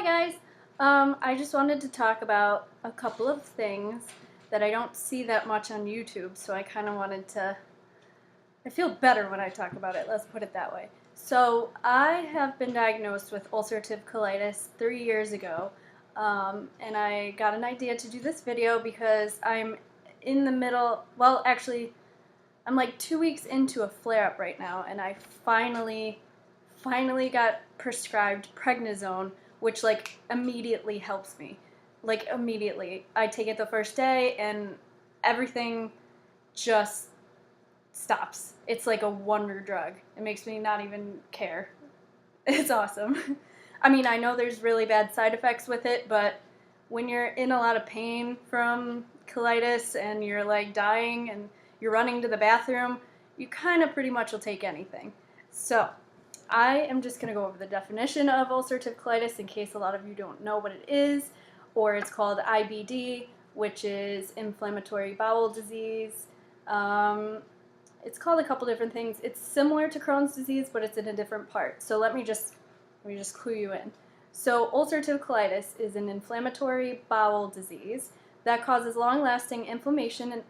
Hi guys! I just wanted to talk about a couple of things that I don't see that much on YouTube, so I kind of wanted to... I feel better when I talk about it, let's put it that way. So, I have been diagnosed with ulcerative colitis 3 years ago, and I got an idea to do this video because I'm in the middle... Well, actually, I'm like 2 weeks into a flare-up right now, and I finally got prescribed prednisone, which like immediately helps me. Like immediately. I take it the first day and everything just stops. It's like a wonder drug. It makes me not even care. It's awesome. I mean, I know there's really bad side effects with it, but when you're in a lot of pain from colitis and you're like dying and you're running to the bathroom, you kind of pretty much will take anything. So, I am just going to go over the definition of ulcerative colitis in case a lot of you don't know what it is, or it's called IBD, which is inflammatory bowel disease. It's called a couple different things. It's similar to Crohn's disease, but it's in a different part. So let me just clue you in. So ulcerative colitis is an inflammatory bowel disease that causes long-lasting inflammation and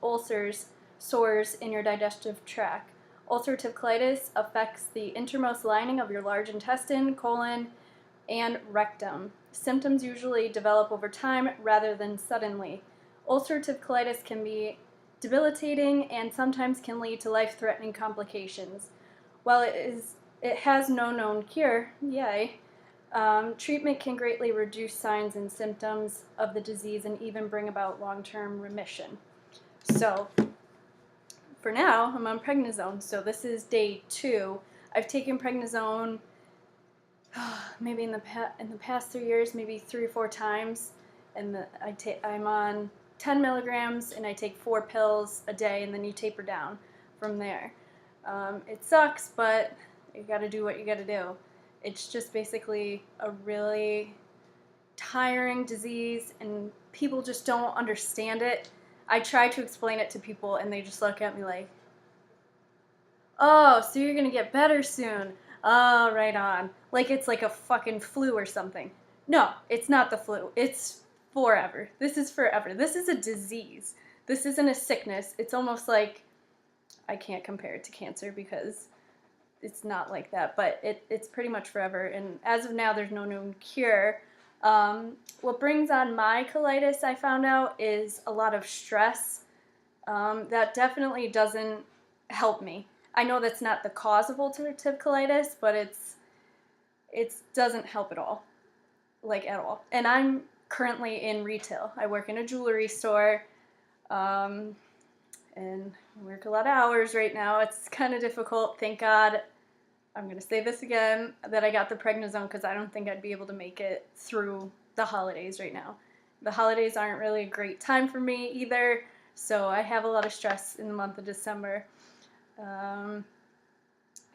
sores in your digestive tract. Ulcerative colitis affects the innermost lining of your large intestine, colon, and rectum. Symptoms usually develop over time rather than suddenly. Ulcerative colitis can be debilitating and sometimes can lead to life-threatening complications. While it has no known cure, treatment can greatly reduce signs and symptoms of the disease and even bring about long-term remission. So, for now, I'm on prednisone, so this is day 2. I've taken prednisone maybe in the past 3 years, maybe 3 or 4 times, and I'm on 10 milligrams, and I take 4 pills a day, and then you taper down from there. It sucks, but you gotta do what you gotta do. It's just basically a really tiring disease, and people just don't understand it. I try to explain it to people and they just look at me like, oh, so you're gonna get better soon. Oh, right on. Like it's like a fucking flu or something. No, it's not the flu. It's forever. This is forever. This is a disease. This isn't a sickness. It's almost like, I can't compare it to cancer because it's not like that, but it's pretty much forever. And as of now, there's no known cure. What brings on my colitis, I found out, is a lot of stress. That definitely doesn't help me. I know that's not the cause of ulcerative colitis, but it doesn't help at all. Like, at all. And I'm currently in retail. I work in a jewelry store, and I work a lot of hours right now. It's kind of difficult. Thank God, I'm going to say this again, that I got the prednisone because I don't think I'd be able to make it through the holidays right now. The holidays aren't really a great time for me either, so I have a lot of stress in the month of December.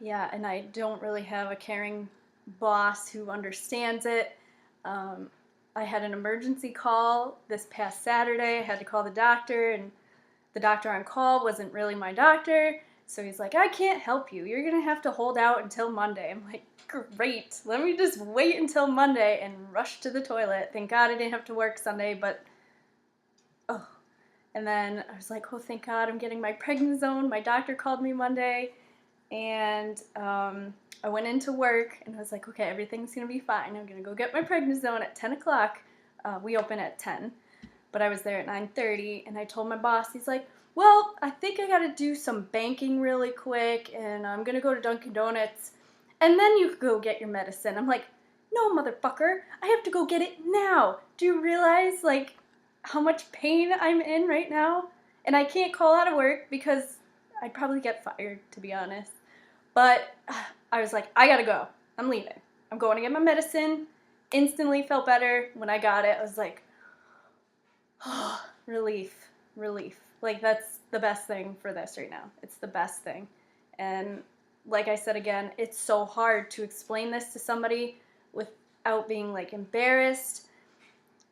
Yeah, and I don't really have a caring boss who understands it. I had an emergency call this past Saturday. I had to call the doctor, and the doctor on call wasn't really my doctor. So he's like, I can't help you. You're going to have to hold out until Monday. I'm like, great. Let me just wait until Monday and rush to the toilet. Thank God I didn't have to work Sunday, but, oh. And then I was like, oh, thank God I'm getting my prednisone. My doctor called me Monday, and I went into work, and I was like, okay, everything's going to be fine. I'm going to go get my prednisone at 10 o'clock. We open at 10, but I was there at 9:30, and I told my boss, he's like, well, I think I gotta do some banking really quick, and I'm gonna go to Dunkin' Donuts, and then you can go get your medicine. I'm like, no, motherfucker, I have to go get it now. Do you realize, like, how much pain I'm in right now? And I can't call out of work because I'd probably get fired, to be honest. But I was like, I gotta go. I'm leaving. I'm going to get my medicine. Instantly felt better when I got it. I was like, oh, relief. Like, that's the best thing for this right now. It's the best thing. And like I said again, it's so hard to explain this to somebody without being, like, embarrassed,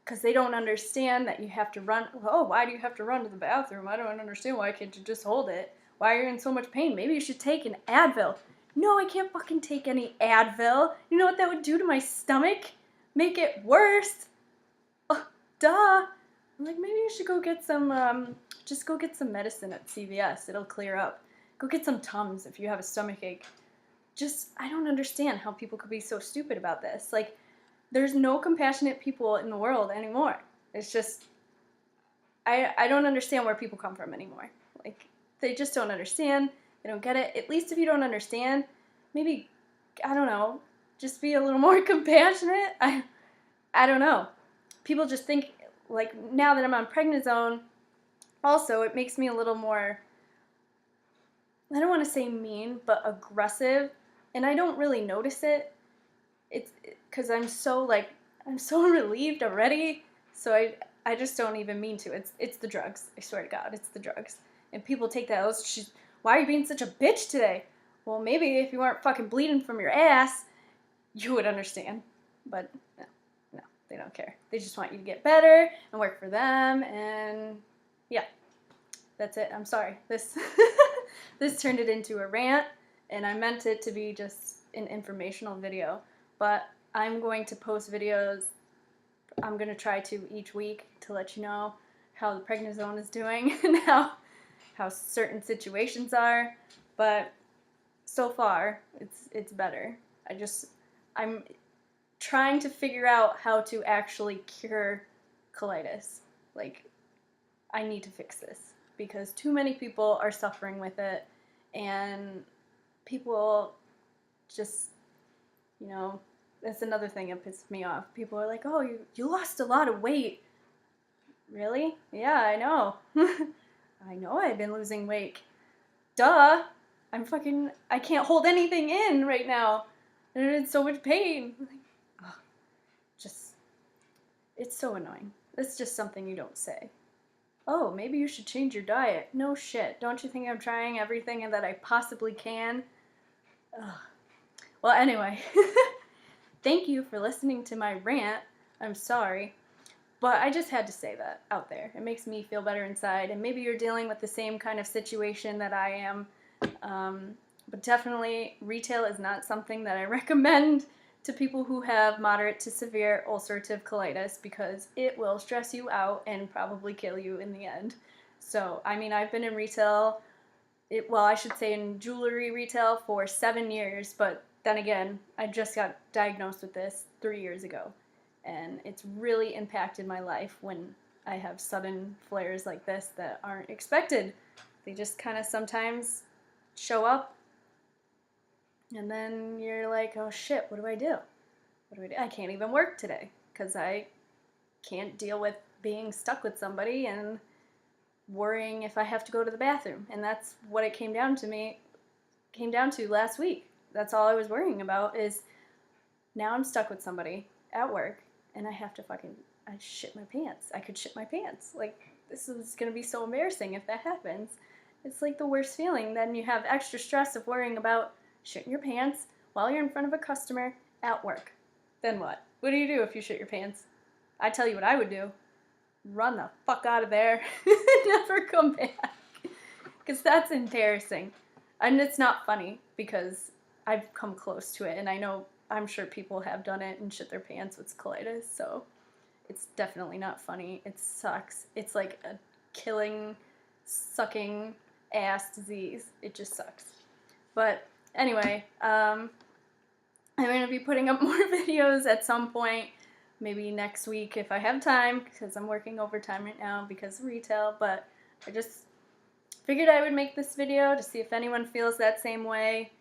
because they don't understand that you have to run. Oh, why do you have to run to the bathroom? I don't understand. Why can't you just hold it? Why are you in so much pain? Maybe you should take an Advil. No, I can't fucking take any Advil. You know what that would do to my stomach? make it worse. Duh. I'm like, maybe you should go get some, just go get some medicine at CVS. It'll clear up. Go get some Tums if you have a stomach ache. Just, I don't understand how people could be so stupid about this. Like, there's no compassionate people in the world anymore. It's just, I don't understand where people come from anymore. Like, they just don't understand. They don't get it. At least if you don't understand, maybe, I don't know, just be a little more compassionate. I don't know. People just think, like, now that I'm on prednisone, also, it makes me a little more, I don't want to say mean, but aggressive. And I don't really notice it. It's because I'm so relieved already. So I just don't even mean to. It's the drugs. I swear to God, it's the drugs. And people take that, oh, why are you being such a bitch today? Well, maybe if you weren't fucking bleeding from your ass, you would understand. But no, they don't care. They just want you to get better and work for them. And yeah, that's it. I'm sorry. This turned it into a rant, and I meant it to be just an informational video. But I'm going to post videos. I'm going to try to each week to let you know how the prednisone is doing and how certain situations are. But so far, it's better. I'm trying to figure out how to actually cure colitis. Like, I need to fix this because too many people are suffering with it, and people just, you know, that's another thing that pisses me off. People are like, oh, you lost a lot of weight. Really? Yeah, I know. I know I've been losing weight. Duh. I can't hold anything in right now. And I'm in so much pain. Ugh. It's so annoying. It's just something you don't say. Oh, maybe you should change your diet. No shit. Don't you think I'm trying everything that I possibly can? Ugh. Well, anyway. Thank you for listening to my rant. I'm sorry. But I just had to say that out there. It makes me feel better inside. And maybe you're dealing with the same kind of situation that I am. But definitely, retail is not something that I recommend to people who have moderate to severe ulcerative colitis because it will stress you out and probably kill you in the end. So, I mean, I've been in retail, I should say in jewelry retail for 7 years, but then again, I just got diagnosed with this 3 years ago. And it's really impacted my life when I have sudden flares like this that aren't expected. They just kind of sometimes show up, and then you're like, oh shit, what do I do? What do I do? I can't even work today because I can't deal with being stuck with somebody and worrying if I have to go to the bathroom. And that's what it came down to last week. That's all I was worrying about is now I'm stuck with somebody at work and I have to I shit my pants. I could shit my pants. Like, this is going to be so embarrassing if that happens. It's like the worst feeling. Then you have extra stress of worrying about shitting your pants while you're in front of a customer at work. Then what? What do you do if you shit your pants? I tell you what I would do. Run the fuck out of there and never come back. Because that's embarrassing. And it's not funny because I've come close to it, and I'm sure people have done it and shit their pants with colitis, so it's definitely not funny. It sucks. It's like a killing, sucking ass disease. It just sucks. But anyway, I'm going to be putting up more videos at some point, maybe next week if I have time, because I'm working overtime right now because of retail, but I just figured I would make this video to see if anyone feels that same way,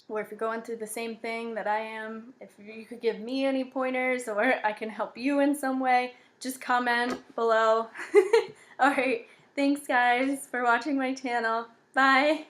or if you're going through the same thing that I am, if you could give me any pointers or I can help you in some way, just comment below. Alright, thanks guys for watching my channel. Bye!